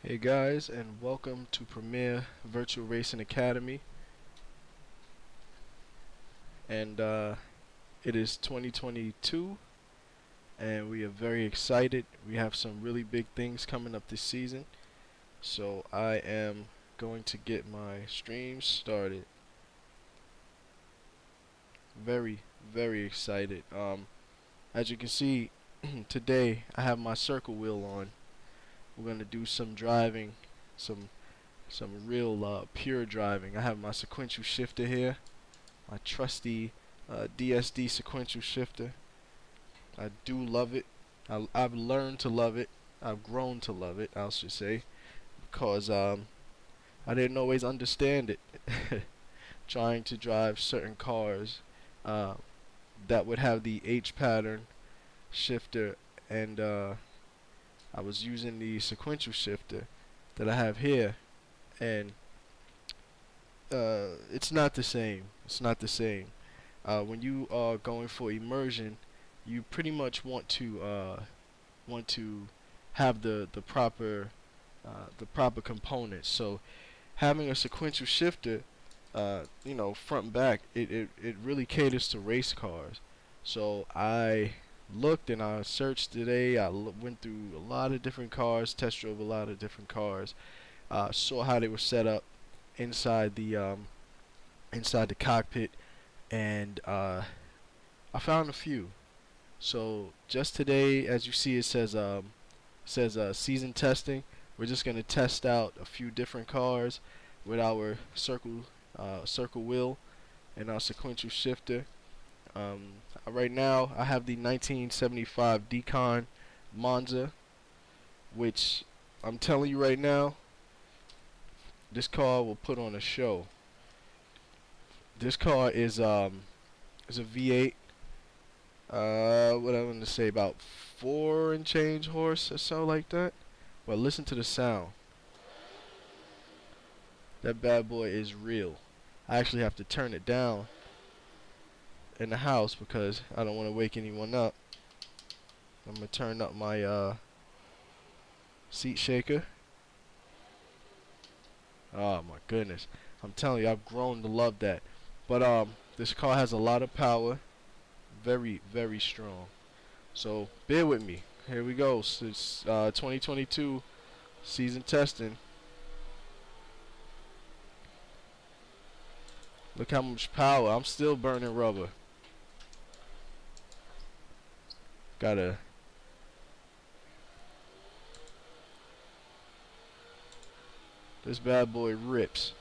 Hey guys, and welcome to Premier Virtual Racing Academy. And it is 2022, and we are very excited. We have some really big things coming up this season. So I am going to get my stream started. Very, very excited. As you can see, today I have my circle wheel on. We're gonna do some driving, some real pure driving. I have my sequential shifter here, my trusty DSD sequential shifter. I do love it. I've learned to love it. I've grown to love it, I should say, because I didn't always understand it. Trying to drive certain cars that would have the H pattern shifter, and I was using the sequential shifter that I have here, and it's not the same. It's not the same. When you are going for immersion, you pretty much want to have the proper components. So having a sequential shifter, front and back, it really caters to race cars. So I looked and I searched today. Went through a lot of different cars, test drove a lot of different cars, saw how they were set up inside the cockpit, and I found a few. So just today, as you see, it says season testing. We're just gonna test out a few different cars with our circle wheel and our sequential shifter. Right now, I have the 1975 Decon Monza, which I'm telling you right now, this car will put on a show. This car is a V8. What I'm gonna say, about 4 and change horse or so like that. But listen to the sound. That bad boy is real. I actually have to turn it down in the house because I don't want to wake anyone up. I'm gonna turn up my seat shaker. Oh my goodness. I'm telling you, I've grown to love that. But this car has a lot of power. Very, very strong. So bear with me. Here we go. So it's 2022 season testing. Look how much power. I'm still burning rubber. This bad boy rips.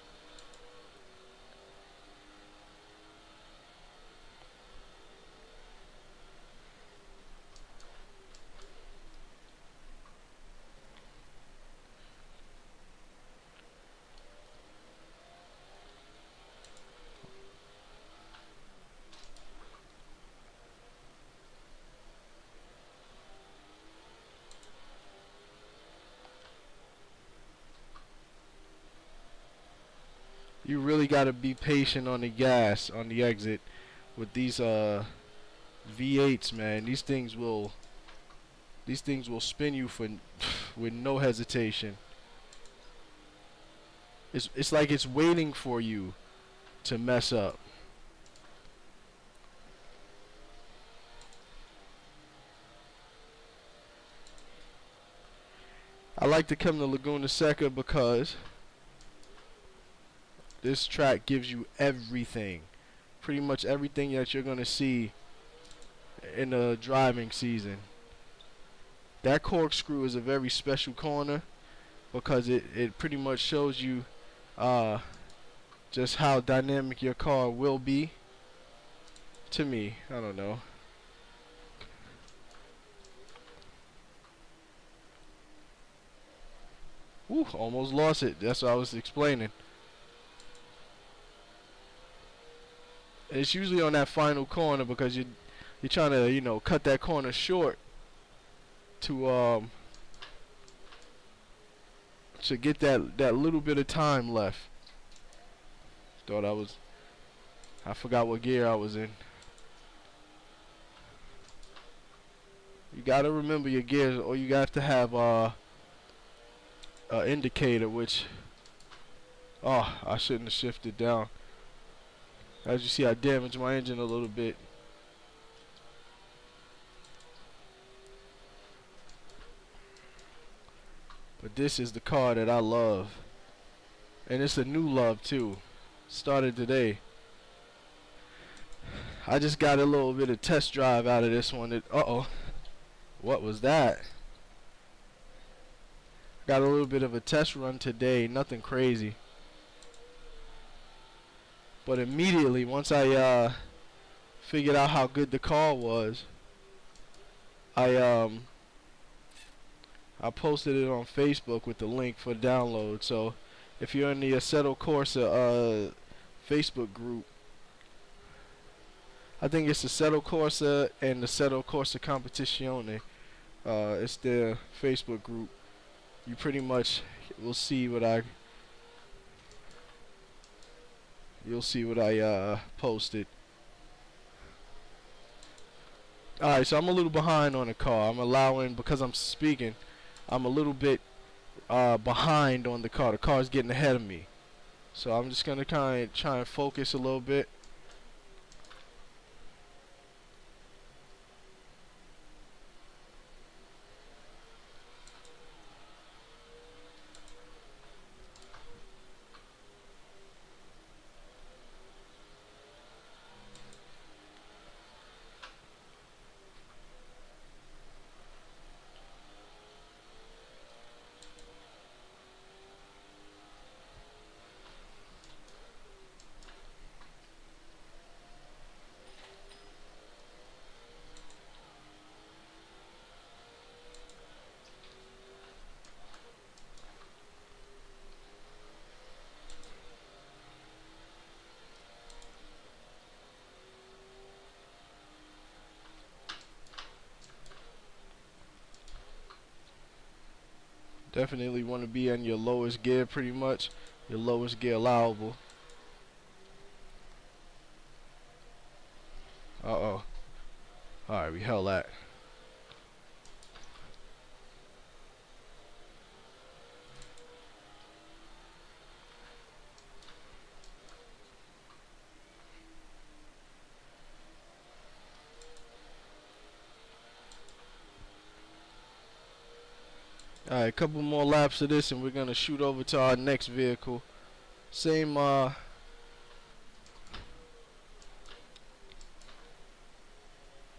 You really gotta be patient on the gas on the exit with these V8s, man. These things will spin you for with no hesitation. It's like it's waiting for you to mess up. I like to come to Laguna Seca because this track gives you everything. Pretty much everything that you're gonna see in the driving season. That corkscrew is a very special corner because it pretty much shows you just how dynamic your car will be. To me, I don't know. Woo, almost lost it. That's what I was explaining. It's usually on that final corner because you're trying to, cut that corner short to get that little bit of time left. I forgot what gear I was in. You gotta remember your gears, or you have to have indicator, which, oh, I shouldn't have shifted down. As you see, I damaged my engine a little bit. But this is the car that I love. And it's a new love too. Started today. I just got a little bit of test drive out of this one. Uh-oh. What was that? Got a little bit of a test run today. Nothing crazy. But immediately, once I figured out how good the car was, I posted it on Facebook with the link for download. So if you're in the Assetto Corsa Facebook group, I think it's Assetto Corsa and Assetto Corsa Competizione. It's their Facebook group. You pretty much will see what I posted. Alright, so I'm a little behind on the car. I'm allowing, because I'm speaking, I'm a little bit behind on the car. The car's getting ahead of me. So I'm just going to kind of try and focus a little bit. Definitely want to be in your lowest gear, pretty much. Your lowest gear allowable. Uh-oh. Alright, we held that. Alright, a couple more laps of this and we're gonna shoot over to our next vehicle. Same we're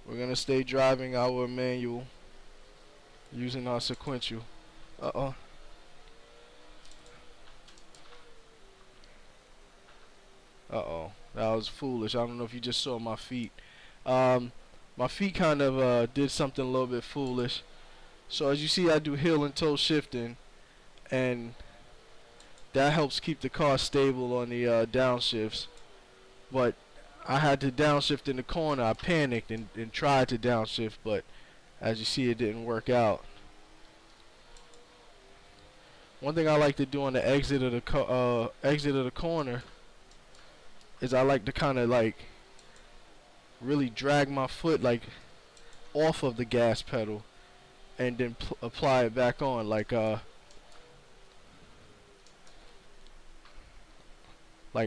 gonna stay driving our manual using our sequential. Uh-oh. Uh-oh. That was foolish. I don't know if you just saw my feet. My feet kind of did something a little bit foolish. So as you see, I do heel and toe shifting, and that helps keep the car stable on the downshifts. But I had to downshift in the corner. I panicked and tried to downshift, but as you see, it didn't work out. One thing I like to do on the exit of the corner is I like to kind of like really drag my foot like off of the gas pedal and then apply it back on, like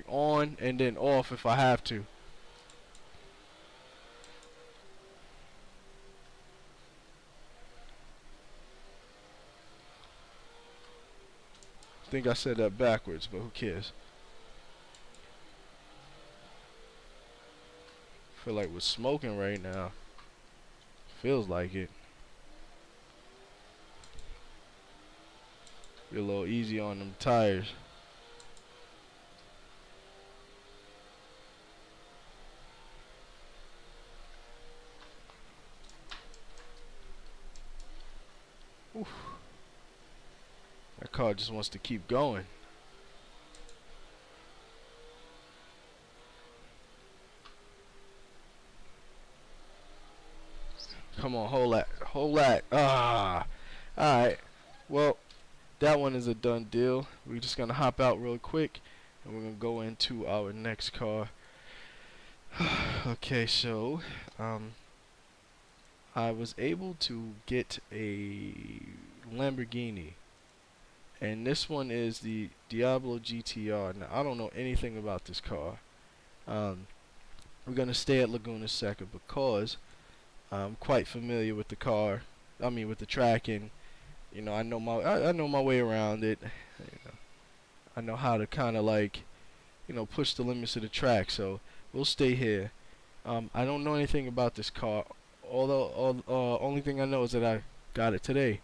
on and then off if I have to. I think I said that backwards, but who cares? Feel like we're smoking right now. Feels like it. Be a little easy on them tires. Oof. That car just wants to keep going. Come on, hold that. Hold that. Ah. Alright. Well, that one is a done deal. We're just going to hop out real quick, and we're going to go into our next car. Okay, so I was able to get a Lamborghini, and this one is the Diablo GTR. Now I don't know anything about this car. Um, we're gonna stay at Laguna Seca because I'm quite familiar with the car. I mean, with the track, and I know my way around it. I know how to kind of like push the limits of the track. So we'll stay here. I don't know anything about this car. Although only thing I know is that I got it today.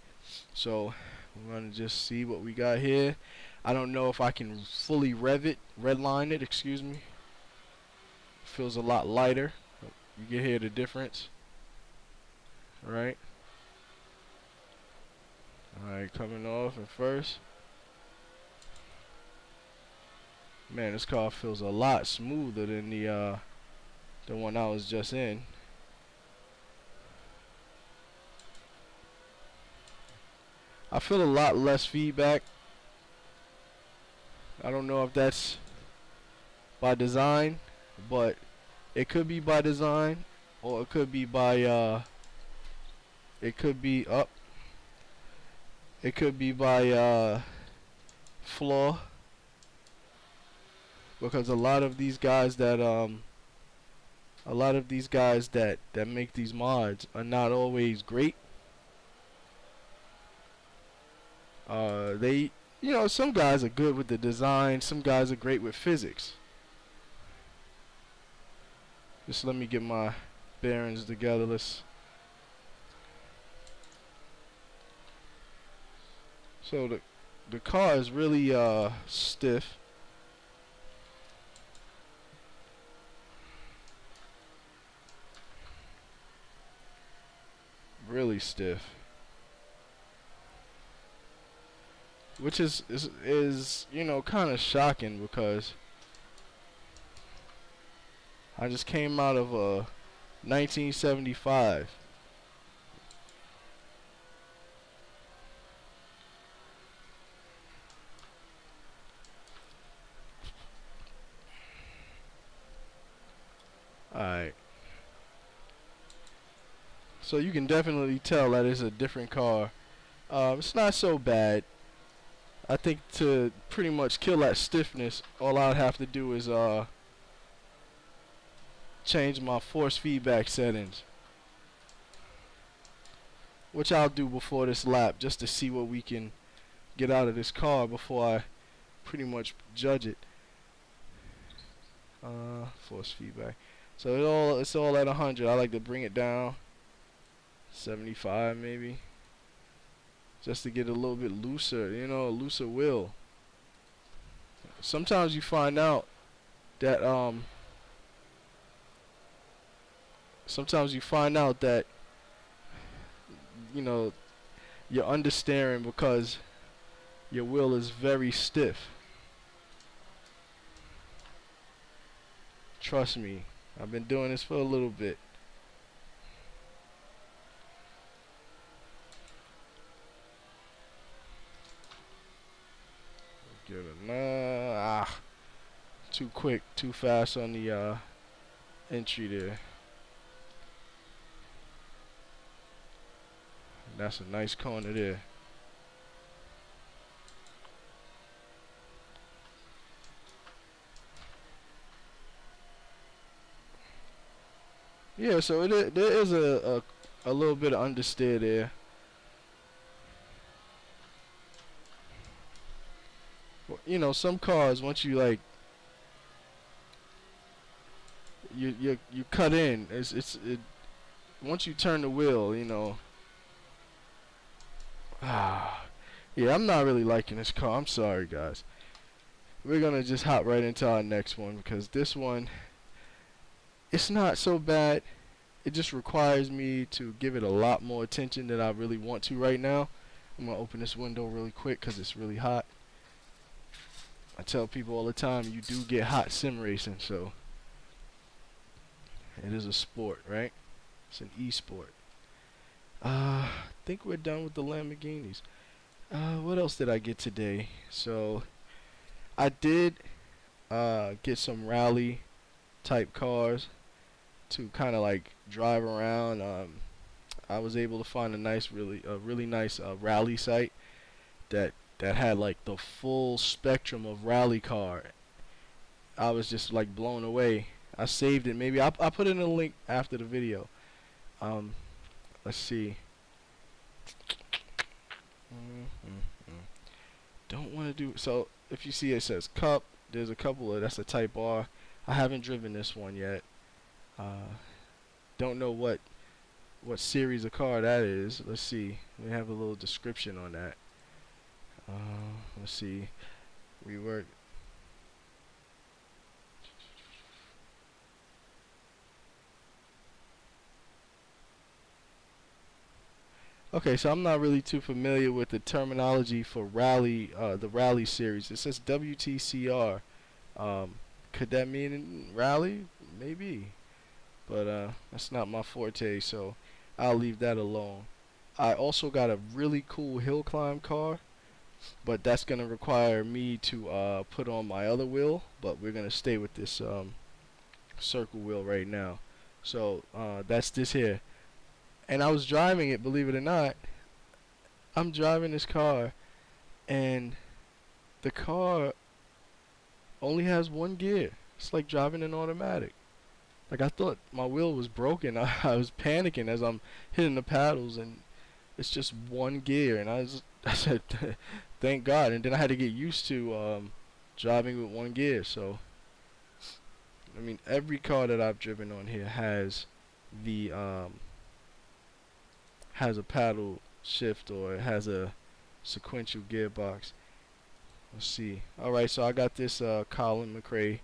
So we're gonna just see what we got here. I don't know if I can fully redline it. Excuse me. Feels a lot lighter. You can hear the difference. All right. Alright, coming off at first. Man, this car feels a lot smoother than the one I was just in. I feel a lot less feedback. I don't know if that's by design, but it could be by design, or it could be by it could be up. It could be by flaw, because a lot of these guys that make these mods are not always great. They, some guys are good with the design, some guys are great with physics. Just let me get my bearings together. So the car is really stiff. Really stiff. Which is kind of shocking, because I just came out of a 1975. Alright. So you can definitely tell that it's a different car. It's not so bad. I think to pretty much kill that stiffness, all I'd have to do is change my force feedback settings, which I'll do before this lap, just to see what we can get out of this car before I pretty much judge it. Force feedback. So it's all at 100. I like to bring it down 75 maybe, just to get a little bit looser, a looser wheel. Sometimes you find out that you're understeering because your wheel is very stiff. Trust me, I've been doing this for a little bit. Give it too quick, too fast on the entry there. That's a nice corner there. Yeah, so there is a little bit of understeer there. Some cars, once you like you cut in, once you turn the wheel, yeah, I'm not really liking this car. I'm sorry, guys. We're gonna just hop right into our next one, because this one, it's not so bad. It just requires me to give it a lot more attention than I really want to right now. I'm gonna open this window really quick because it's really hot. I tell people all the time, you do get hot sim racing, so it is a sport, right? It's an e-sport. I think we're done with the Lamborghinis. What else did I get today? So I did get some rally type cars to kind of like drive around. I was able to find a really nice rally site that that had like the full spectrum of rally car. I was just like blown away. I saved it. Maybe I'll put it in a link after the video. Um, let's see. Don't want to do so. If you see it says cup, there's a couple of that's a Type R. I haven't driven this one yet. Don't know what series of car that is. Let's see. We have a little description on that. Let's see. We work. Okay, so I'm not really too familiar with the terminology for rally, the rally series. It says WTCR. Could that mean rally? Maybe, but that's not my forte, so I'll leave that alone. I also got a really cool hill climb car, but that's gonna require me to put on my other wheel. But we're gonna stay with this circle wheel right now. So that's this here. And I was driving it, believe it or not. I'm driving this car, and the car only has one gear. It's like driving an automatic. Like I thought my wheel was broken. I was panicking as I'm hitting the paddles, and it's just one gear. And I said, thank God. And then I had to get used to driving with one gear. So, I mean, every car that I've driven on here has the has a paddle shift, or it has a sequential gearbox. Let's see. Alright, so I got this Colin McRae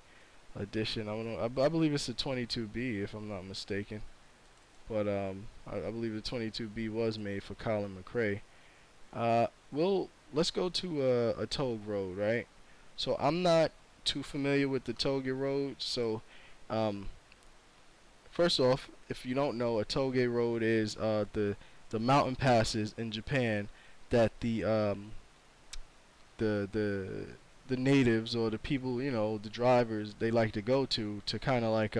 edition. I believe it's a 22B if I'm not mistaken. But I believe the 22B was made for Colin McRae. Let's go to a toll road, right? So I'm not too familiar with the tollgate road. So first off, if you don't know, a tollgate road is the mountain passes in Japan that the natives, or the people, you know, the drivers, they like to go to kind of like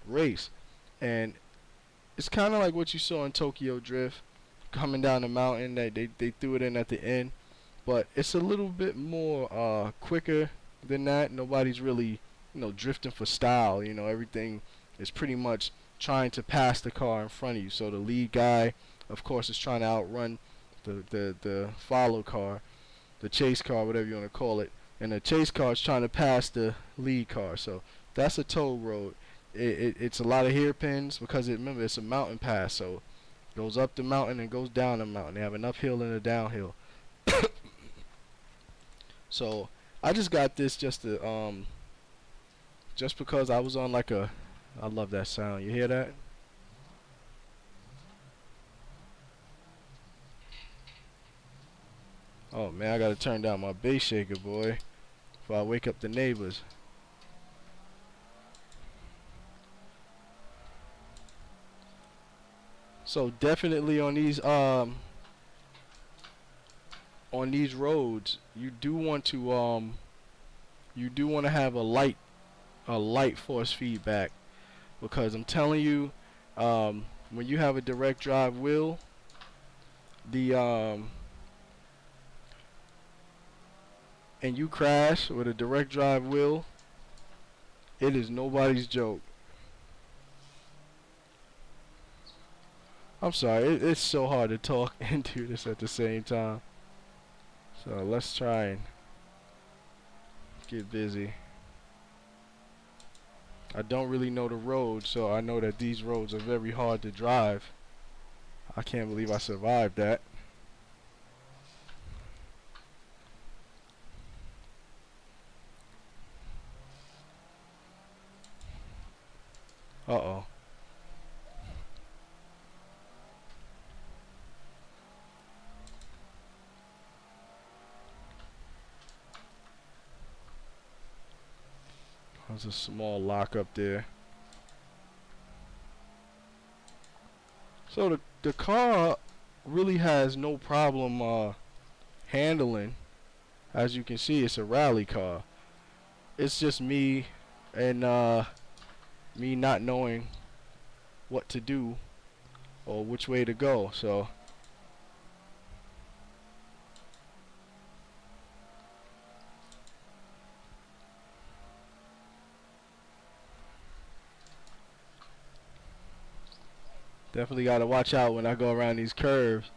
race. And it's kind of like what you saw in Tokyo Drift, coming down the mountain. They threw it in at the end, but it's a little bit more quicker than that. Nobody's really, you know, drifting for style. You know, everything is pretty much trying to pass the car in front of you. So the lead guy, of course, is trying to outrun the follow car, the chase car, whatever you want to call it, and the chase car is trying to pass the lead car. So that's a toll road. It's a lot of hairpins because remember, it's a mountain pass, so it goes up the mountain and goes down the mountain. They have an uphill and a downhill. So I just got this just because I was on like I love that sound. You hear that? Oh man, I gotta turn down my bass shaker, boy, before I wake up the neighbors. So definitely on these roads, you do want to have a light force feedback, because I'm telling you, when you have a direct drive wheel, the and you crash with a direct drive wheel, it is nobody's joke. I'm sorry, it's so hard to talk and do this at the same time. So let's try and get busy. I don't really know the road, so I know that these roads are very hard to drive. I can't believe I survived that. Uh-oh. There's a small lock up there. So the car really has no problem handling. As you can see, it's a rally car. It's just me and me not knowing what to do or which way to go. So Definitely gotta watch out when I go around these curves,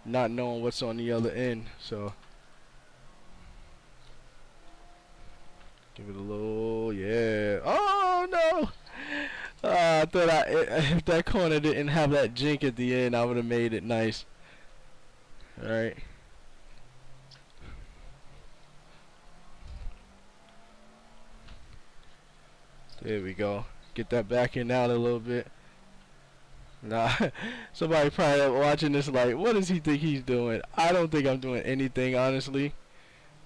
not knowing what's on the other end. So give it a little, yeah. Oh no! I thought if that corner didn't have that jink at the end, I would have made it nice. All right. There we go. Get that back in out a little bit. Nah, somebody probably watching this like, what does he think he's doing? I don't think I'm doing anything, honestly.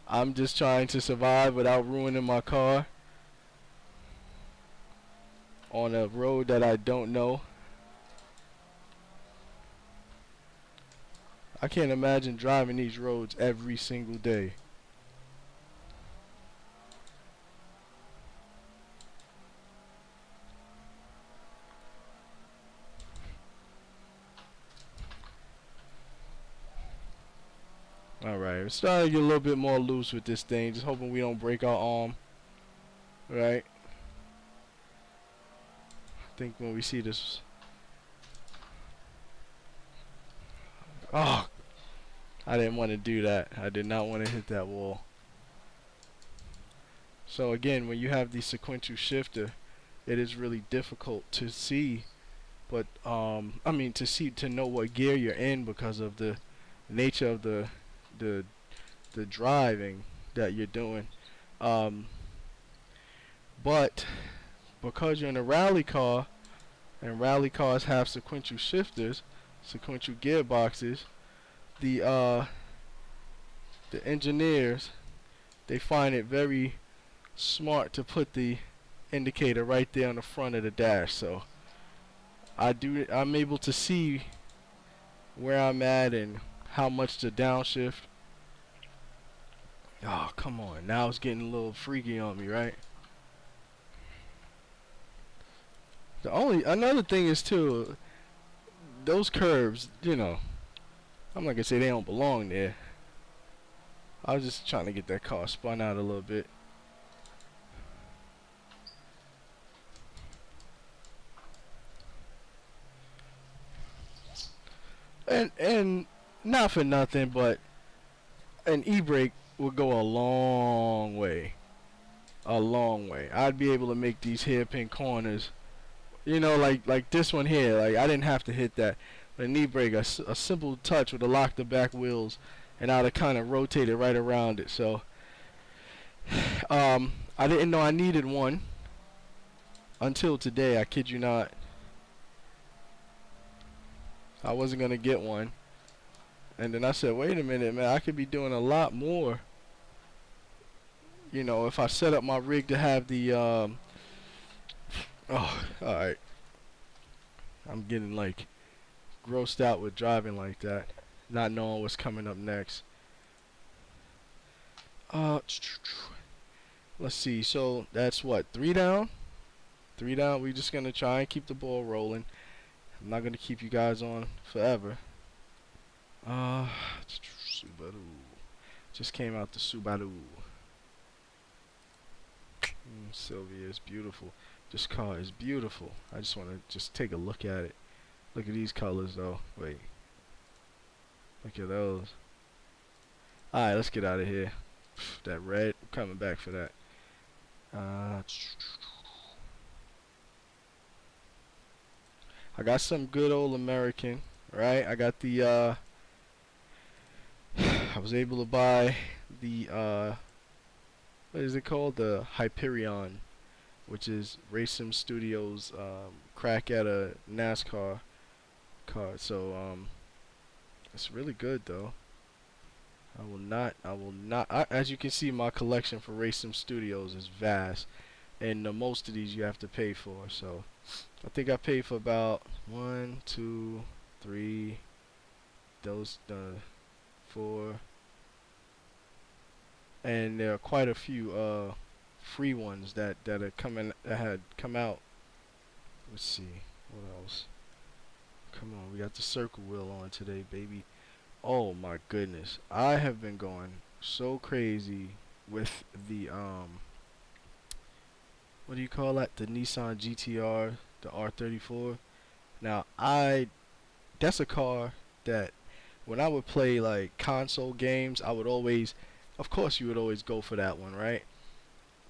I'm just trying to survive without ruining my car on a road that I don't know. I can't imagine driving these roads every single day. Alright, we're starting to get a little bit more loose with this thing. Just hoping we don't break our arm. Right? I think when we see this... Oh! I didn't want to do that. I did not want to hit that wall. So again, when you have the sequential shifter, it is really difficult to see. But, I mean, to know what gear you're in because of the nature of the driving that you're doing. But because you're in a rally car, and rally cars have sequential shifters, sequential gearboxes, the engineers, they find it very smart to put the indicator right there on the front of the dash. So I'm able to see where I'm at and how much to downshift. Oh, come on. Now it's getting a little freaky on me, right? Another thing is too, those curves, you know, I'm not gonna say they don't belong there. I was just trying to get that car spun out a little bit. And not for nothing, but an e-brake would go a long way. A long way. I'd be able to make these hairpin corners. You know, like this one here. Like I didn't have to hit that. But an e-brake, a simple touch would have locked the back wheels, and I'd have kind of rotated right around it. So, I didn't know I needed one until today. I kid you not. I wasn't gonna get one, and then I said, wait a minute, man. I could be doing a lot more. You know, if I set up my rig to have the oh, alright. I'm getting like grossed out with driving like that, not knowing what's coming up next. Let's see. So that's what, 3 down? 3 down. We're just gonna try and keep the ball rolling. I'm not gonna keep you guys on forever. Subaru. Just came out the Subaru. Sylvia is beautiful. This car is beautiful. I just want to just take a look at it. Look at these colors though. Wait. Look at those. Alright, let's get out of here. That red. I'm coming back for that. I got some good old American. Right? I got the I was able to buy the what is it called? The Hyperion, which is Racing Studios crack at a NASCAR car. So it's really good though. I will not as you can see, my collection for Racing Studios is vast, and most of these you have to pay for. So I think I paid for about 1, 2, 3, those 4, and there are quite a few free ones that had come out. Let's see what else. Come on, we got the circle wheel on today, baby. Oh my goodness, I have been going so crazy with the what do you call that? The Nissan GTR, the R34. Now, that's a car that when I would play like console games, I would always, of course, you would always go for that one, right?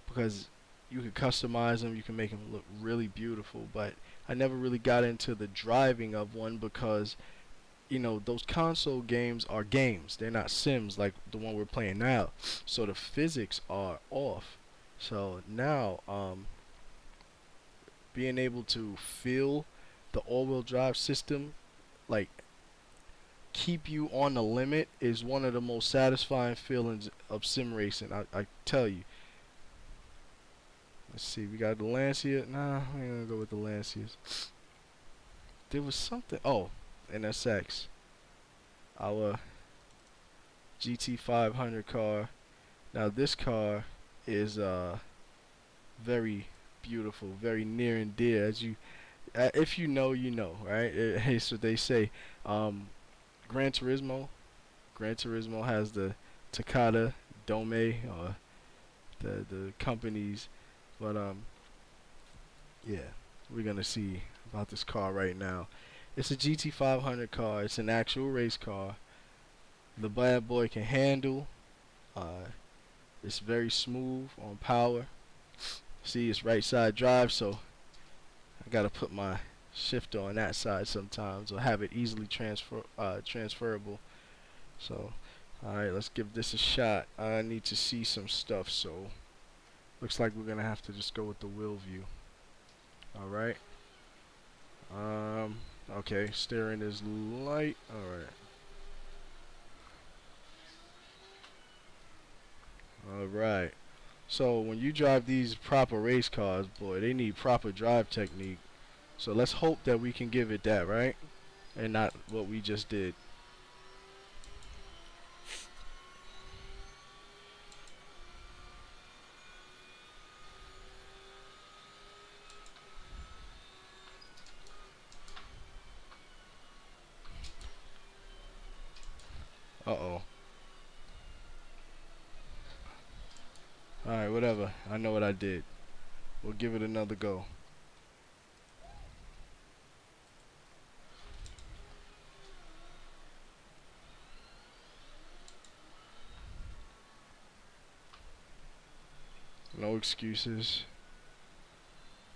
Because you could customize them, you can make them look really beautiful. But I never really got into the driving of one because those console games are games. They're not sims like the one we're playing now. So the physics are off. So now, being able to feel the all-wheel drive system, like keep you on the limit, is one of the most satisfying feelings of sim racing. I tell you. Let's see, we got the Lancia. Nah, we ain't gonna go with the Lancias. There was something. Oh, NSX. Our GT500 car. Now this car is very beautiful, very near and dear. As you, if you know, you know, right? It's what they say. Gran Turismo. Gran Turismo has the Takata Dome, or the companies, but yeah, we're gonna see about this car right now. It's a GT500 car. It's an actual race car. The bad boy can handle. Uh, it's very smooth on power. See, it's right side drive, so I gotta put my shifter on that side sometimes, or have it easily transferable. So, all right, let's give this a shot. I need to see some stuff, so looks like we're gonna have to just go with the wheel view. All right. Okay, steering is light. All right. All right. So when you drive these proper race cars, boy, they need proper drive technique. So let's hope that we can give it that, right? And not what we just did. Uh-oh. Alright, whatever. I know what I did. We'll give it another go. No excuses.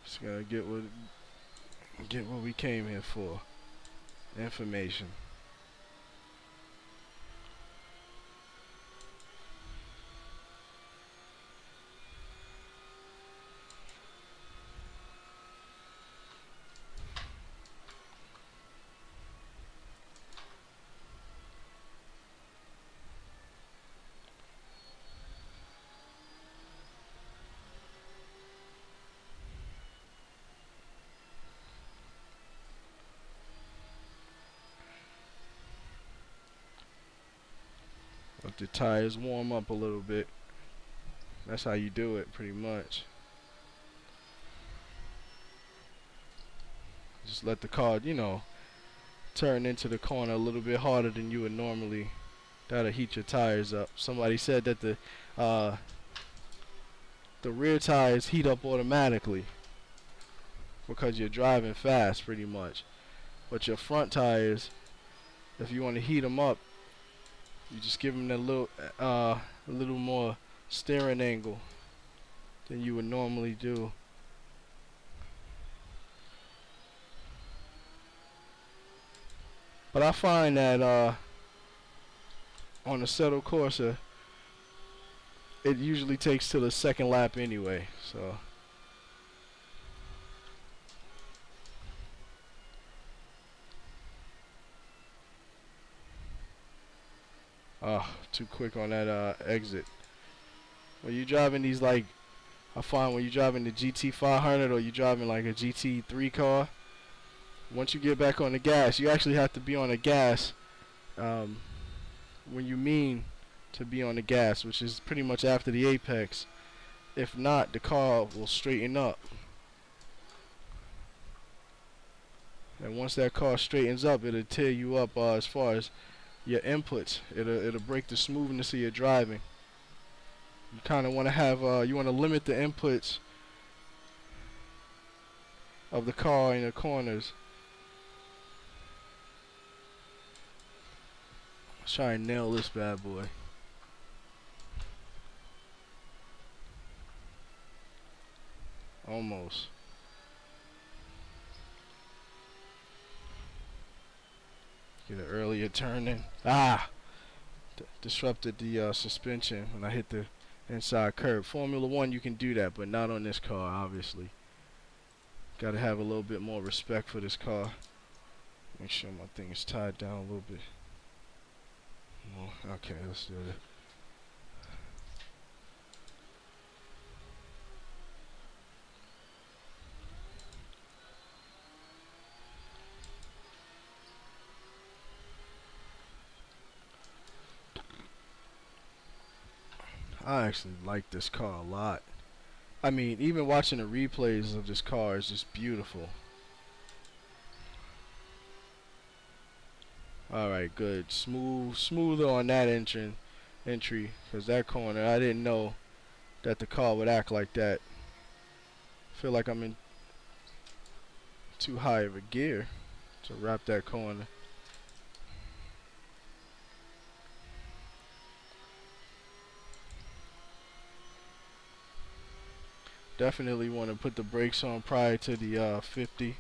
Just gotta get what we came here for. Information. Let the tires warm up a little bit. That's how you do it, pretty much. Just let the car, turn into the corner a little bit harder than you would normally. That'll heat your tires up. Somebody said that the rear tires heat up automatically because you're driving fast, pretty much. But your front tires, if you want to heat them up, you just give them a little more steering angle than you would normally do. But I find that on the Assetto Corsa, it usually takes till the second lap anyway. So too quick on that exit. When you're driving these, like, I find when you're driving the GT500 or you're driving like a GT3 car, once you get back on the gas, you actually have to be on the gas when you mean to be on the gas, which is pretty much after the apex. If not, the car will straighten up. And once that car straightens up, it'll tear you up as far as your inputs. It'll break the smoothness of your driving. You kind of want to have you want to limit the inputs of the car in the corners Let's try and nail this bad boy. Almost. Get an earlier turn in. Ah! Disrupted the suspension when I hit the inside curb. Formula 1, you can do that, but not on this car, obviously. Gotta have a little bit more respect for this car. Make sure my thing is tied down a little bit. Okay, let's do it. I actually like this car a lot. I mean, even watching the replays of this car is just beautiful. Alright, good. Smoother on that entry, because that corner, I didn't know that the car would act like that. Feel like I'm in too high of a gear to wrap that corner. Definitely want to put the brakes on prior to the 50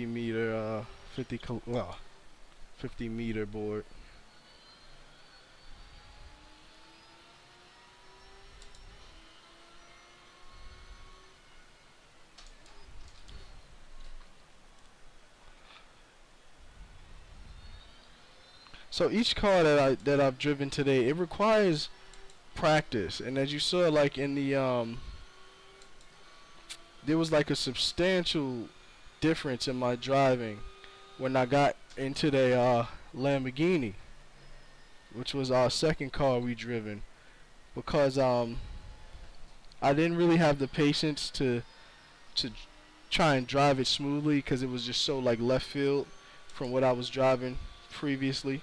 meter 50 meter board. So each car that I've driven today, it requires practice, and as you saw, like in the there was like a substantial difference in my driving when I got into the Lamborghini, which was our second car we driven, because I didn't really have the patience to try and drive it smoothly because it was just so like left field from what I was driving previously.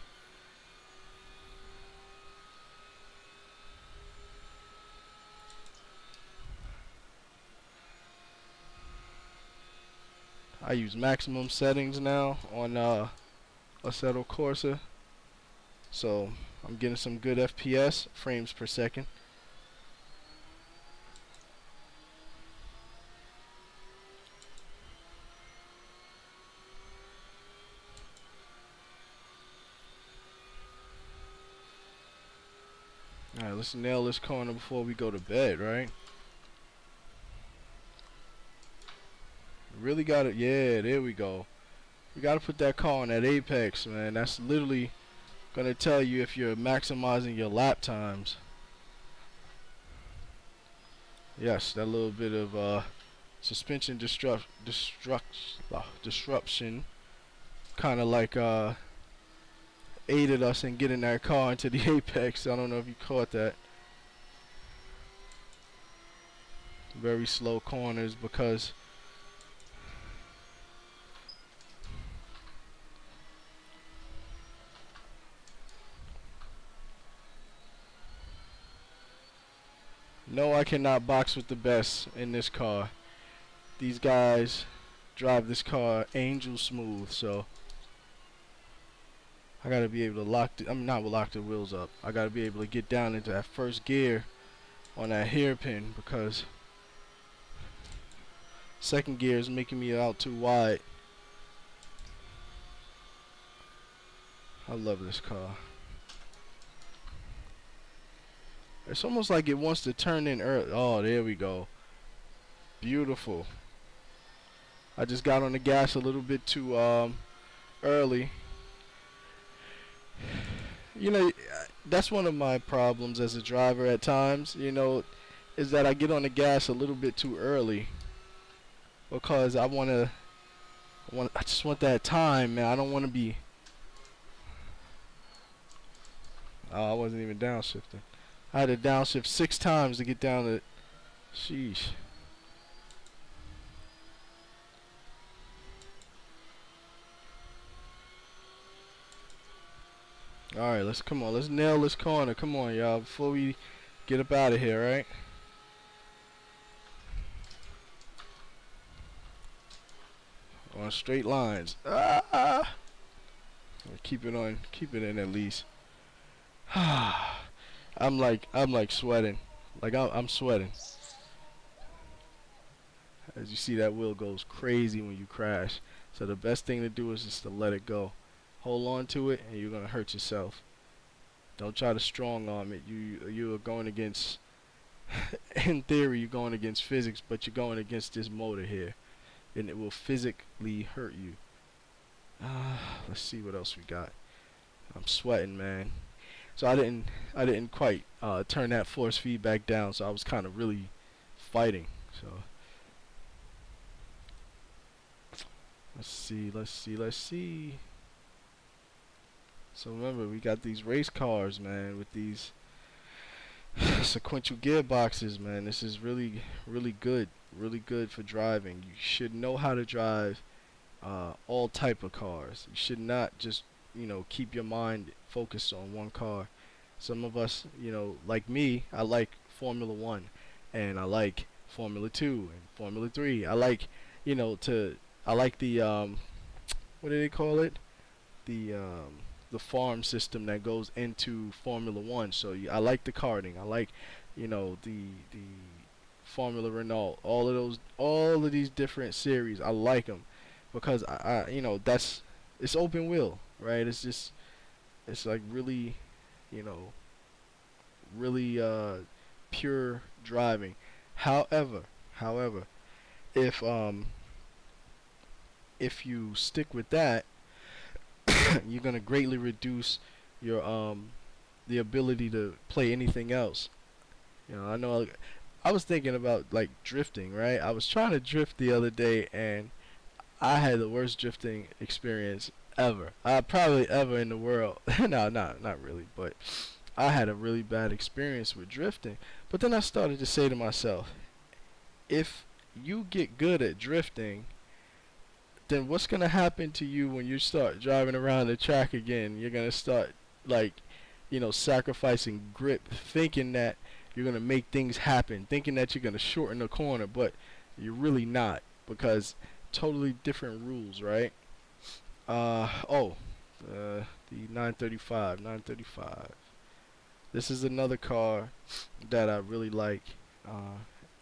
I use maximum settings now on Assetto Corsa, so I'm getting some good FPS, frames per second. Alright, let's nail this corner before we go to bed, right? Really got it. Yeah, there we go. You got to put that car on that apex, man. That's literally going to tell you if you're maximizing your lap times. Yes, that little bit of suspension disruption kind of like aided us in getting that car into the apex. I don't know if you caught that. Very slow corners because no, I cannot box with the best in this car. These guys drive this car angel smooth, so I gotta be able to not lock the wheels up. I gotta be able to get down into that first gear on that hairpin because second gear is making me out too wide. I love this car. It's almost like it wants to turn in early. Oh, there we go. Beautiful. I just got on the gas a little bit too early. You know, that's one of my problems as a driver at times, you know, is that I get on the gas a little bit too early because I just want that time, man. I don't want to be. Oh, I wasn't even downshifting. I had to downshift 6 times to get down to. Sheesh. Alright, let's nail this corner. Come on, y'all, before we get up out of here, right? On straight lines. Ah! Keep it on. Keep it in at least. I'm like sweating. Like I'm sweating. As you see, that wheel goes crazy when you crash. So the best thing to do is just to let it go. Hold on to it, and you're gonna hurt yourself. Don't try to strong arm it. You are going against, in theory, you're going against physics, but you're going against this motor here, and it will physically hurt you. Let's see what else we got. I'm sweating, man. So I didn't quite turn that force feedback down, so I was kind of really fighting. So let's see. So remember, we got these race cars, man, with these sequential gearboxes, man. This is really good for driving. You should know how to drive all type of cars. You should not just, keep your mind focused on one car. Some of us, like me, I like Formula 1 and I like Formula 2 and Formula 3. I like, I like the what do they call it? The the farm system that goes into Formula 1. So I like the karting. I like, the Formula Renault. All of these different series. I like them because that's it's open wheel, right? It's like really, you know, really pure driving. However, if um if you stick with that, you're gonna greatly reduce your the ability to play anything else. I know I was thinking about like drifting, right? I was trying to drift the other day and I had the worst drifting experience ever. Probably ever in the world. No, not really, but I had a really bad experience with drifting. But then I started to say to myself, if you get good at drifting, then what's gonna happen to you when you start driving around the track again? You're gonna start like, sacrificing grip, thinking that you're gonna make things happen, thinking that you're gonna shorten the corner, but you're really not because totally different rules, right? The 935. This is another car that I really like.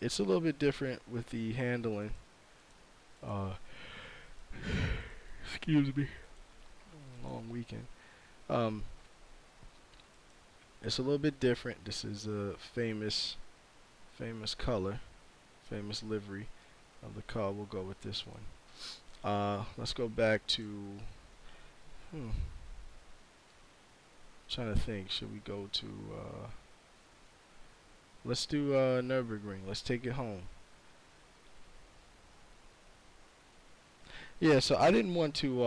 It's a little bit different with the handling. Uh, Excuse me. Long weekend. Um, it's a little bit different. This is a famous color, famous livery of the car. We'll go with this one. Let's go back to. Trying to think. Should we go to? Let's do Nürburgring. Let's take it home. Yeah. So I didn't want to.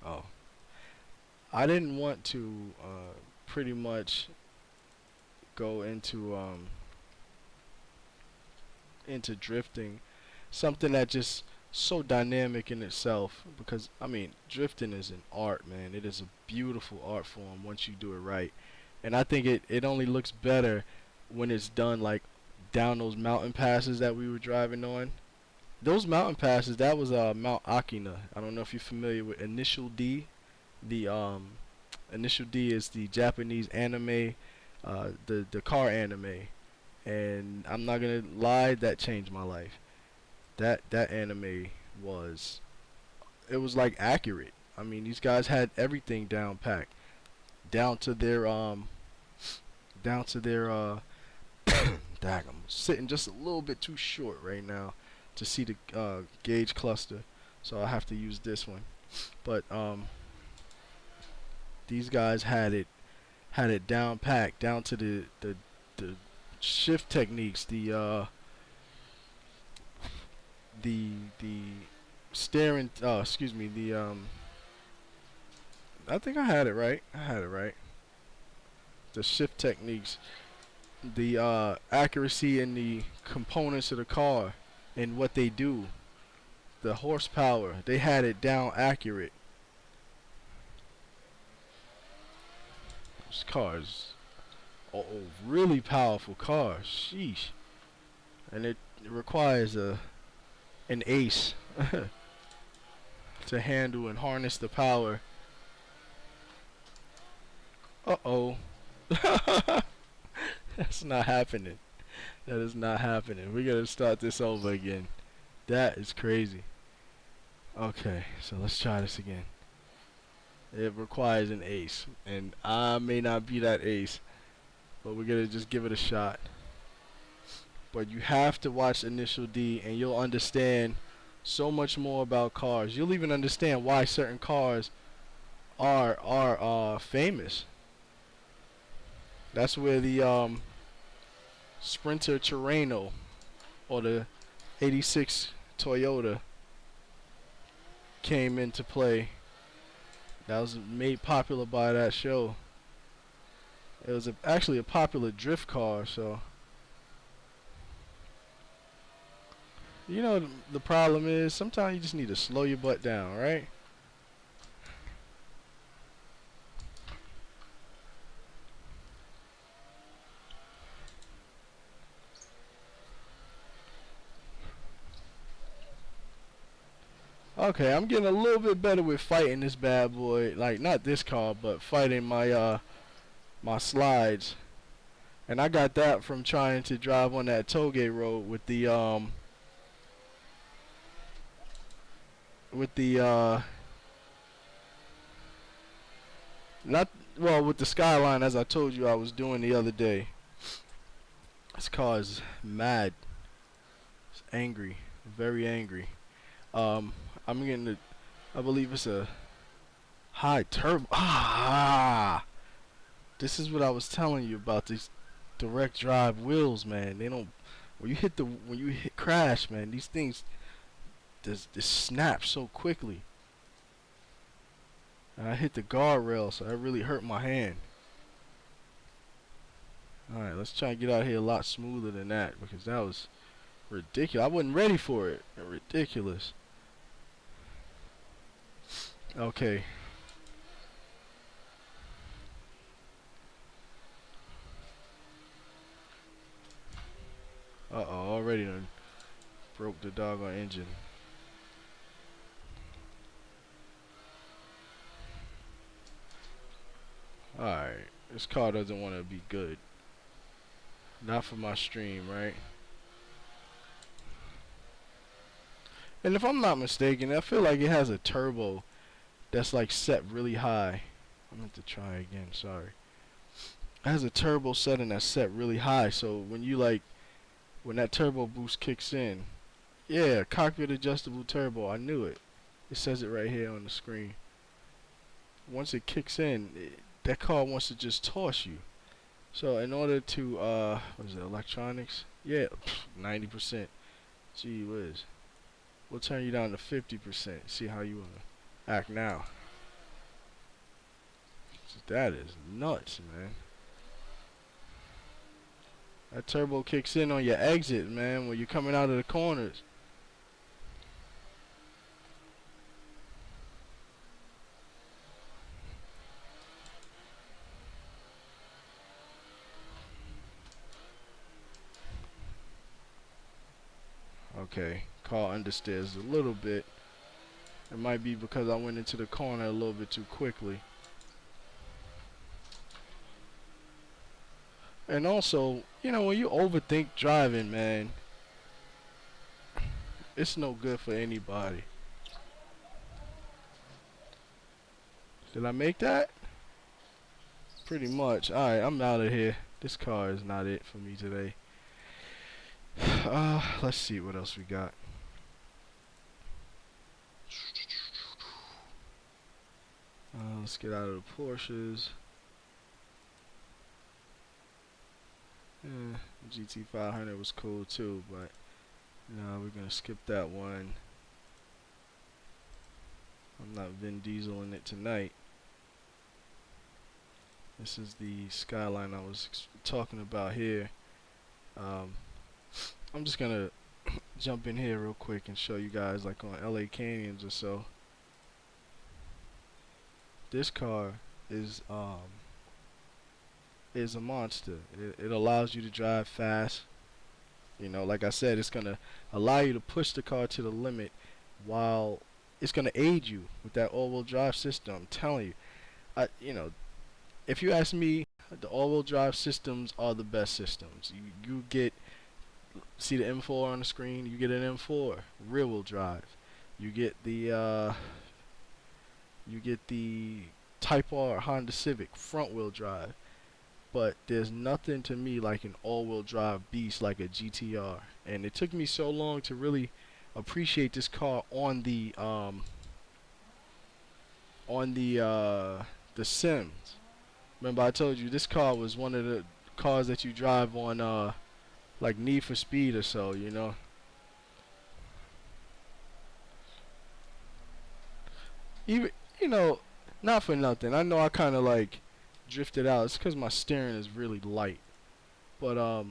Oh. I didn't want to pretty much go into drifting, something that just so dynamic in itself. Because I mean, drifting is an art, man. It is a beautiful art form once you do it right, and I think it only looks better when it's done like down those mountain passes that we were driving on. Those mountain passes, that was Mount Akina. I don't know if you're familiar with Initial D. The Initial D is the Japanese anime, the car anime, and I'm not gonna lie, that changed my life. That anime was, it was like accurate. I mean, these guys had everything down packed, down to their down to their dag, I'm sitting just a little bit too short right now to see the gauge cluster, so I have to use this one. But these guys had it down packed, down to the shift techniques, the steering. Excuse me. I think I had it right. The shift techniques, the accuracy in the components of the car and what they do, the horsepower. They had it down accurate. This car is really powerful car. Sheesh. And it requires an ace. to handle and harness the power. Uh-oh. That's not happening. That is not happening. We're gonna start this over again. That is crazy. Okay, so let's try this again. It requires an ace, and I may not be that ace, but we're gonna just give it a shot. But you have to watch Initial D, and you'll understand so much more about cars. You'll even understand why certain cars are famous. That's where the Sprinter Terreno or the '86 Toyota came into play. That was made popular by that show. It was actually a popular drift car, so you know the problem is sometimes you just need to slow your butt down, right? Okay, I'm getting a little bit better with fighting this bad boy. Like, not this car, but fighting my my slides. And I got that from trying to drive on that tollgate road with the not well with the Skyline, as I told you I was doing the other day. This car is mad. It's angry, very angry. I'm getting the, I believe it's a high turbo. This is what I was telling you about these direct drive wheels, man. They don't, when you hit crash, man, these things just snap so quickly. And I hit the guardrail, so that really hurt my hand. Alright, let's try and get out here a lot smoother than that, because that was ridiculous. I wasn't ready for it. Ridiculous. Okay. Uh-oh, already done broke the doggone engine. Alright, this car doesn't want to be good. Not for my stream, right? And if I'm not mistaken, I feel like it has a turbo that's like set really high. I'm going to try again, sorry. It has a turbo setting that's set really high, so when you when that turbo boost kicks in, yeah, cockpit adjustable turbo, I knew it. It says it right here on the screen. Once it kicks in, that car wants to just toss you. So in order to, what is it, electronics? Yeah, 90%. Gee whiz. We'll turn you down to 50%. See how you want to act now. That is nuts, man. That turbo kicks in on your exit, man, when you're coming out of the corners. Okay, car understeers a little bit. It might be because I went into the corner a little bit too quickly. And also, you know, when you overthink driving, man, it's no good for anybody. Did I make that? Pretty much. Alright, I'm out of here. This car is not it for me today. Let's see what else we got. Let's get out of the Porsches. Yeah, GT500 was cool too, but no, we're gonna skip that one. I'm not Vin Diesel in it tonight. This is the Skyline I was talking about here. I'm just gonna jump in here real quick and show you guys, like on LA Canyons or so. This car is a monster. It allows you to drive fast. You know, like I said, it's gonna allow you to push the car to the limit while it's gonna aid you with that all-wheel drive system. I'm telling you. If you ask me, the all-wheel drive systems are the best systems. You get see the M4 on the screen. You get an M4 rear-wheel drive. You get the Type R Honda Civic front-wheel drive. But there's nothing to me like an all-wheel drive beast like a GTR. And it took me so long to really appreciate this car on the Sims. Remember I told you this car was one of the cars that you drive on like Need for Speed or so, you know. Even you know, not for nothing. I know I kind of like drifted out. It's because my steering is really light. But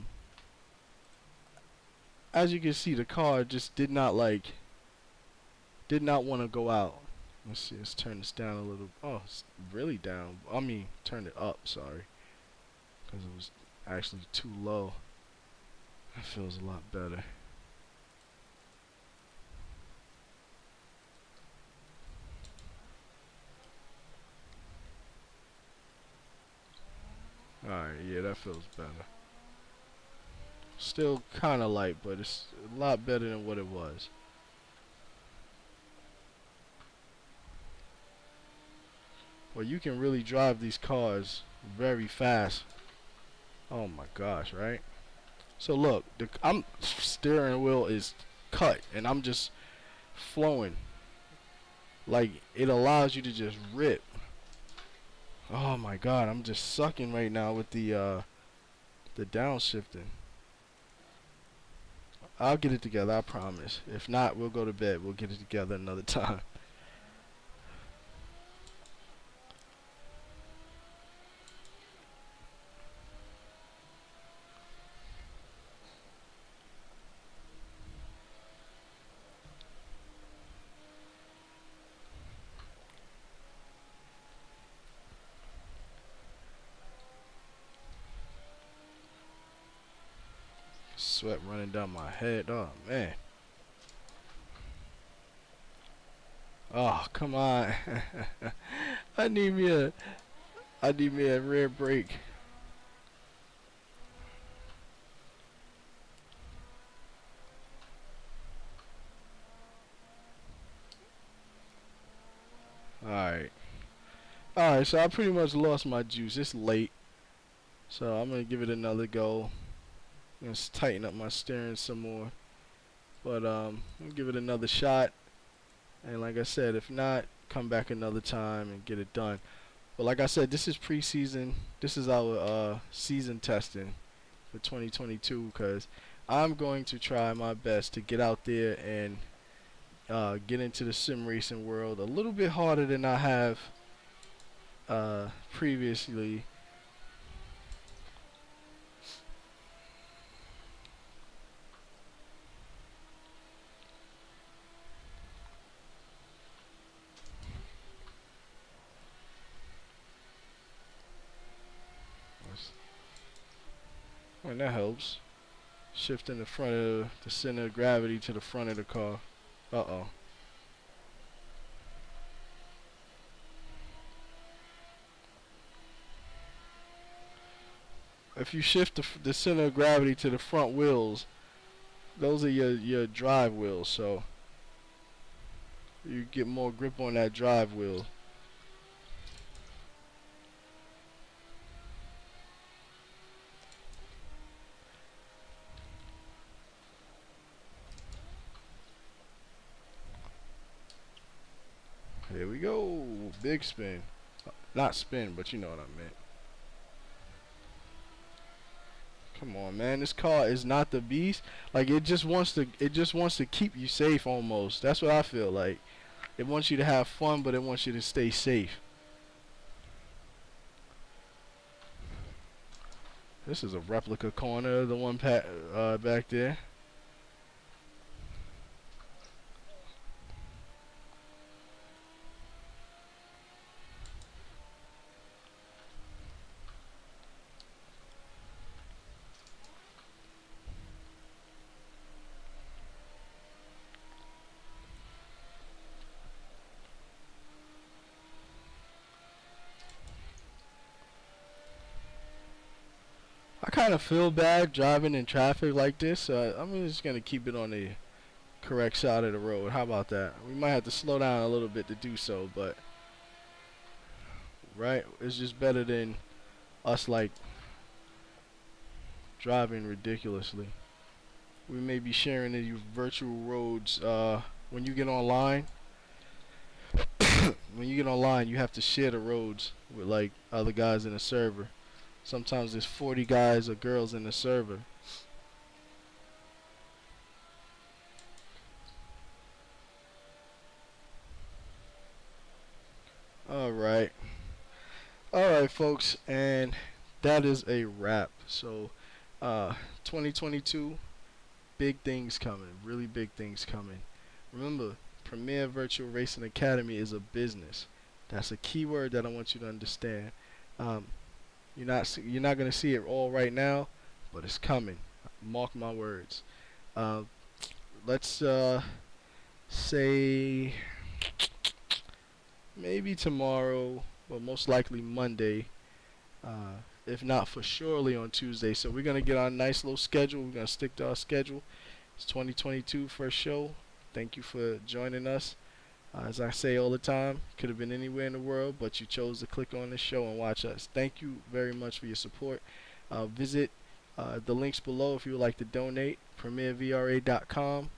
as you can see, the car just did not want to go out. Let's see. Let's turn this down a little. Oh, it's really down. I mean, turn it up. Sorry, because it was actually too low. That feels a lot better. Alright, yeah, that feels better. Still kind of light, but it's a lot better than what it was. Well, you can really drive these cars very fast. Oh my gosh, right? So look, I'm steering wheel is cut, and I'm just flowing. Like it allows you to just rip. Oh my god, I'm just sucking right now with the downshifting. I'll get it together, I promise. If not, we'll go to bed. We'll get it together another time. Sweat running down my head. Oh man. Oh, come on. I need me a rear brake. Alright. Alright, so I pretty much lost my juice. It's late. So I'm gonna give it another go. Let's tighten up my steering some more. But I'll give it another shot. And like I said, if not, come back another time and get it done. But like I said, this is preseason. This is our season testing for 2022 because I'm going to try my best to get out there and get into the sim racing world a little bit harder than I have previously. And that helps. Shifting the front of the center of gravity to the front of the car. Uh-oh. If you shift the center of gravity to the front wheels, those are your drive wheels, so you get more grip on that drive wheel. Here we go. Big spin. Not spin, but you know what I meant. Come on, man. This car is not the beast. Like it just wants to keep you safe almost. That's what I feel like. It wants you to have fun, but it wants you to stay safe. This is a replica corner, the one back there. I kind of feel bad driving in traffic like this. I'm just gonna keep it on the correct side of the road. How about that? We might have to slow down a little bit to do so, but right, it's just better than us like driving ridiculously. We may be sharing these virtual roads. When you get online, you have to share the roads with like other guys in the server. Sometimes there's 40 guys or girls in the server. All right, folks, and that is a wrap. So, 2022, big things coming, really big things coming. Remember, Premier Virtual Racing Academy is a business. That's a key word that I want you to understand. Um, you're not gonna see it all right now, but it's coming. Mark my words. Uh, let's say maybe tomorrow, but most likely Monday. If not for surely on Tuesday. So we're gonna get our nice little schedule. We're gonna stick to our schedule. It's 2022 first show. Thank you for joining us. As I say all the time, could have been anywhere in the world, but you chose to click on this show and watch us. Thank you very much for your support. Visit the links below if you would like to donate. PremierVRA.com.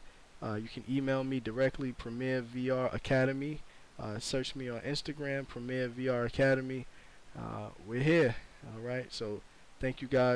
You can email me directly, PremierVR Academy. Search me on Instagram, PremierVR Academy. We're here. All right. So thank you guys.